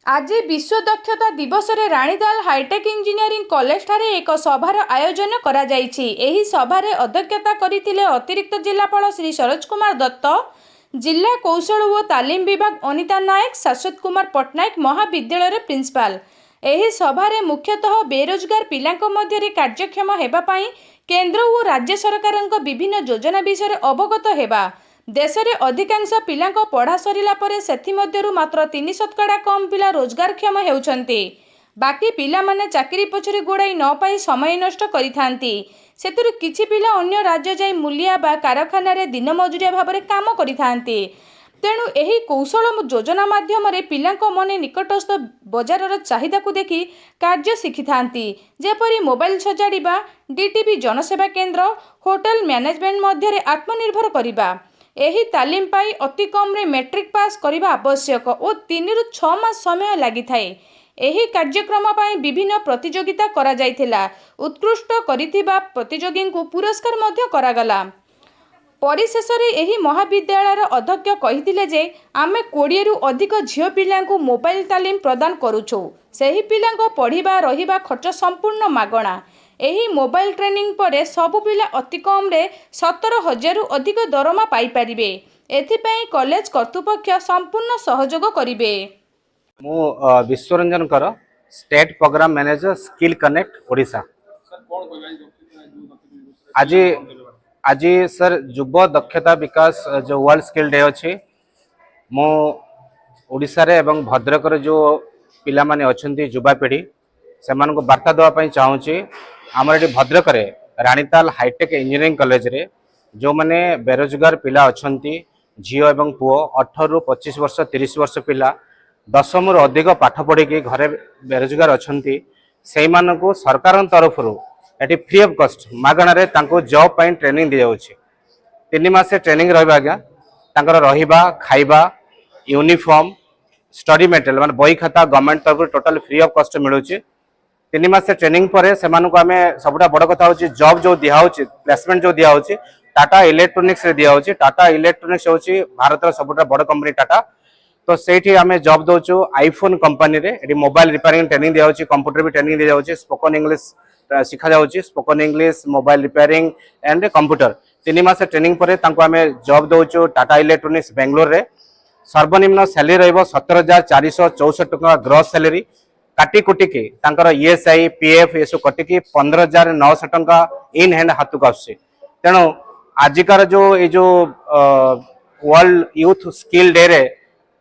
आज विश्व दक्षता दिवस रे राणीताल हाईटेक इंजीनियरिंग कॉलेज ठारे एक सभार आयोजन करा जायछि। एही सभारे अध्यक्षता करिथिले अतिरिक्त जिलापाल श्री सरोज कुमार दत्त, जिला कौशल और तालीम विभाग अनिता नायक, शाश्वत कुमार पट्टनायक महाविद्यालय प्रिंसिपाल। एही सभारे मुख्यतः बेरोजगार पिलांक मध्यरे कार्यक्षम हेबा पई केंद्र और राज्य सरकारक विभिन्न योजना विषय अवगत हेबा, देश में अधिकांश पिलांक पढ़ा सरिला परे सेथि मध्यरु मात्र 3% कम पिला रोजगारक्षम हेउछन्ति। बाकी पिला माने चाकरी पछरे गोड़ाई न पाई समय नष्ट करिथांती। सेतुरु किछि पिला अन्य राज्य जाई मूलिया बा कारखाना रे दिन मजुरिया भाबरे काम करिथांती। तेणु एही कौशल योजना माध्यम रे पिलांक मने निकटस्थ बजारर चाहिदा को देखि कार्य शिखिथांती। जेपरि मोबाइल सजाड़िबा, डीटीवी जनसेवा केंद्र, होटल मैनेजमेंट मध्यरे आत्मनिर्भर करिबा। एही तालीम पाई अति कम रे मैट्रिक पास करिबा आवश्यक और 3 रु 6 मास समय लागि थाए। एही कार्यक्रम पाई विभिन्न प्रतियोगिता करा जायथिला। उत्कृष्ट करिथिबा प्रतियोगी को पुरस्कार मध्य करागला। परिशेष रे एही महाविद्यालय अध्यक्ष कहिथिले जे आमे 20 रु अधिक झियो पिलांकु मोबाइल तालीम प्रदान करूछु। सेही पिलांको पढ़िबा रहिबा खर्च संपूर्ण मागणा। एही मोबाइल ट्रेनिंग परे सबु पिला अति कम रे 17,000 रु अधिक दरमा पाई परिबे। एथिपई कॉलेज कर्तृपक्ष संपूर्ण सहयोग करिबे। मु विश्वरंजन कर state programme manager skill connect Odisha. आज आज सर युवा दक्षता विकास जो वर्ल्ड स्किल डे अच्छी मु ओडिशा रे एवं भद्रक जो पिला माने अछंती युवा पीढ़ी से वार्ता देवाई चाहूँगी। आमर ये भद्रक रे राणीताल हाईटेक इंजीनियरिंग कॉलेज रे जो माने बेरोजगार पिला अछंती झील एवं पुओ 18 रु 25 वर्ष 30 वर्ष पिला 10 रु अधिक पाठ पढ़ी घरे बेरोजगार अछंती से मानकु सरकार तरफ ये फ्री ऑफ कॉस्ट मागणारे जॉब पाई ट्रेनिंग दी जाउछि। 3 मास ट्रेनिंग रहिबा आज्ञा तांकर रहिबा खाइबा यूनिफॉर्म स्टडी मटेरियल माने बही खाता गवर्नमेंट तरफ टोटल फ्री ऑफ कॉस्ट मिलुछि। 3 मास ट्रेनिंग पर से आमे सबुटा बड़ कथा होछि जॉब जो दिया होछि प्लेसमेंट जो दिया होछि टाटा इलेक्ट्रोनिक्स रे दिया होछि। टाटा इलेक्ट्रोनिक्स होछि भारत रा सबुटा बड़ कंपनी टाटा। तो सेठी आमे जॉब दोछु आईफोन कंपनी रे। एटी मोबाइल रिपेयरिंग ट्रेनिंग दिया होछि, कंप्यूटर भी ट्रेनिंग दिया होछि, स्पोकन इंग्लिश सिखा जाउछि, spoken English mobile repairing and computer. 3 मास ट्रेनिंग पर तांको आमे जॉब दोछु टाटा इलेक्ट्रोनिक्स बेंगलोर रे। सर्वनिम्न सैलरी रहिबो 17,464 टका ग्रॉस सैलरी काटी कुटी के तांकर ईएसआई पीएफ ये सब कटी की 15,900 टका इन हैंड हाथ को आसुछि। तेणु आजिकार जो वर्ल्ड यूथ स्किल डे रे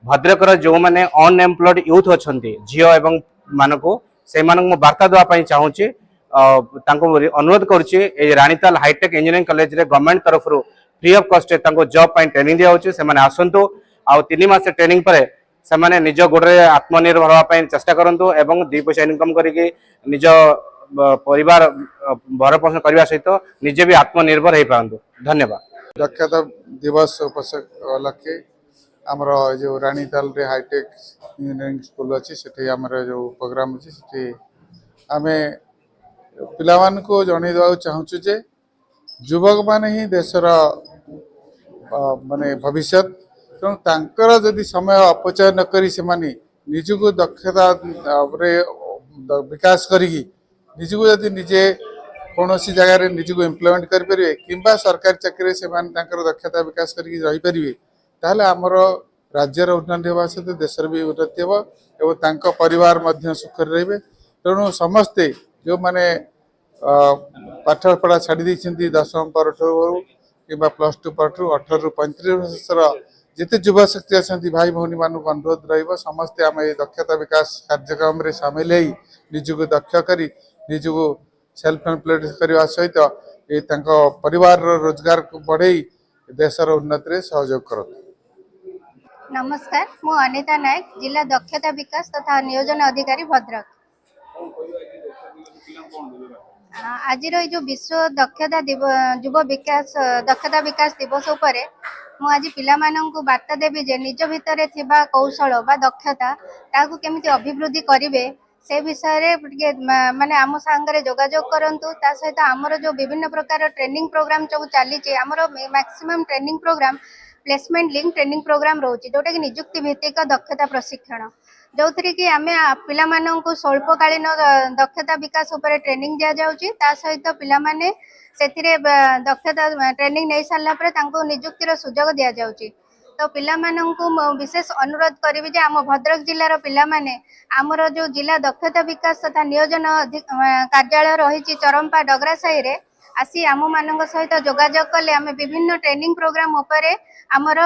भद्रक जो माने अनएम्प्लॉयड यूथ अछंती झियो एवं मानको से मानको वार्ता देवा पई चाहूची। अनुरोध करुच्ची राणीताल हाईटेक इंजीनियरिंग कॉलेज रे गवर्नमेंट तरफ फ्री ऑफ कॉस्ट जॉब पाई ट्रेनिंग दिया होची। से माने आसंतु आ 3 मास ट्रेनिंग पर से माने निज गोड़े आत्मनिर्भर होगा पाई चेष्टा करंतु एवं 2 पैसा इनकम करके निज परिवार भरण पोषण करने सहित निजे भी आत्मनिर्भर हो पारंतु। धन्यवाद। दक्षता दिवस उपलक्षे आमर जो राणीताल रे हाईटेक इंजीनियरिंग स्कूल अच्छी से आमर जो प्रोग्राम अच्छी से आम पिलामान को जन देवा चाहूँ जे युवक माने ही देशर माने भविष्य। तेणु तांकर जदि समय अपचय न करी से निजको दक्षता विकास करी निजको जदि निजे कौन सी जगह निजको इम्प्लीमेंट करें कि सरकारी चाकरी से दक्षता विकास करें ताहले आमर राज्यर उन्नति होगा सहित देशर भी उन्नति हो एवं परिवार मध्य सुखर रे। तेणु समस्ते जो माने पाठ पढ़ा छाड़ी 10वीं पर कि +2 पर 18 रु 35 वर्षर जिते युवा शक्ति अच्छा भाई भौनी मान अनुरोध रमस्ते आम दक्षता विकास कार्यक्रम रे सामिल हो निजको दक्ष करी निजको सेल्फ एम्प्लॉयड करने सहित परिवार रोजगार को बढ़े देशर उन्नति सहयोग कर। नमस्कार, मु अनिता नायक, जिला दक्षता विकास तथा नियोजन अधिकारी भद्रक। आज जो विश्व दक्षता युव विकास दक्षता विकास दिवस उपरे मु आज पिला माननकु वार्ता देबी जे निज भितरे थिबा कौशल बा दक्षता ताकू केमिति अभिवृद्धि करिवे से विषय रे माने आम संगे जोगाजोग करंतु। ता सहित आमर जो विभिन्न प्रकार ट्रेनिंग प्रोग्राम जो चली आमर maximum training program placement link training program रोची जोटा कि नियुक्ति भित्तिक दक्षता प्रशिक्षण। जो थी कि आम पिलामानंकु स्वल्पकालीन दक्षता विकास उपर ट्रेनिंग दिया जाउची ता सहित पिलामाने सेथिरे दक्षता ट्रेनिंग नहीं सारला परे तांको नियुक्तिर सुजोग दिया जाउची। तो पिलामानंकु विशेष अनुरोध करी जे आम भद्रक जिलार पिलामाने आमर जो जिला दक्षता विकास तथा नियोजन कार्यालय रही चरंपा डगरासाही रे आसी आम मान सहित जोगाजोग कले आम विभिन्न ट्रेनिंग प्रोग्राम उपरे आमर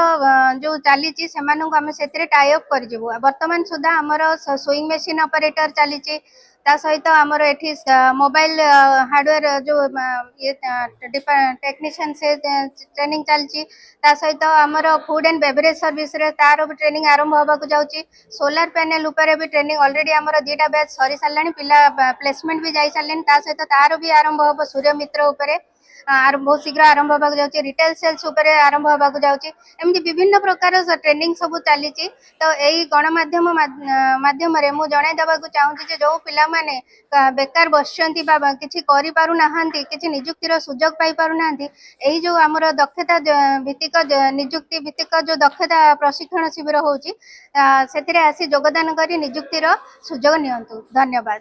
जो चली आम से टाई अप कर वर्तमान सुधा आमर स्विंग मशीन ऑपरेटर चली ता सहित आमर एठी मोबाइल हार्डवेयर जो ये टेक्नीशियन से ट्रेनिंग चलची ता सहित आमर फूड एंड बेवरेज सर्विस रे तार भी ट्रेनिंग आरंभ होगा जाउची। सोलार पैनल उपरे भी ट्रेनिंग ऑलरेडी आमर 2टा बैच सरी सारलानी पिला प्लेसमेंट भी जाई सारलेनी ता सहित तार भी आरंभ होबो सूर्य मित्र उपरे बहुत शीघ्र आरंभ होगा जाउची। रिटेल सेल्स उपरे आरंभ होगा जाउची। एमती विभिन्न प्रकार ट्रेनिंग सब चली तो यही गणमाध्यम माध्यम रे मु जणाई देबाकू चाहूची जे जो पिला माने बेकार बसचंती बा किछि करि पारु नाहंती किछि नियुक्तिर सुजोग पाई पारु नाहंती एही जो हमर दक्षता भित्तिक नियुक्ति भित्तिक जो दक्षता प्रशिक्षण शिविर होउची सेथिरे आसी योगदान करी नियुक्तिर सुजोग नियंतु। धन्यवाद।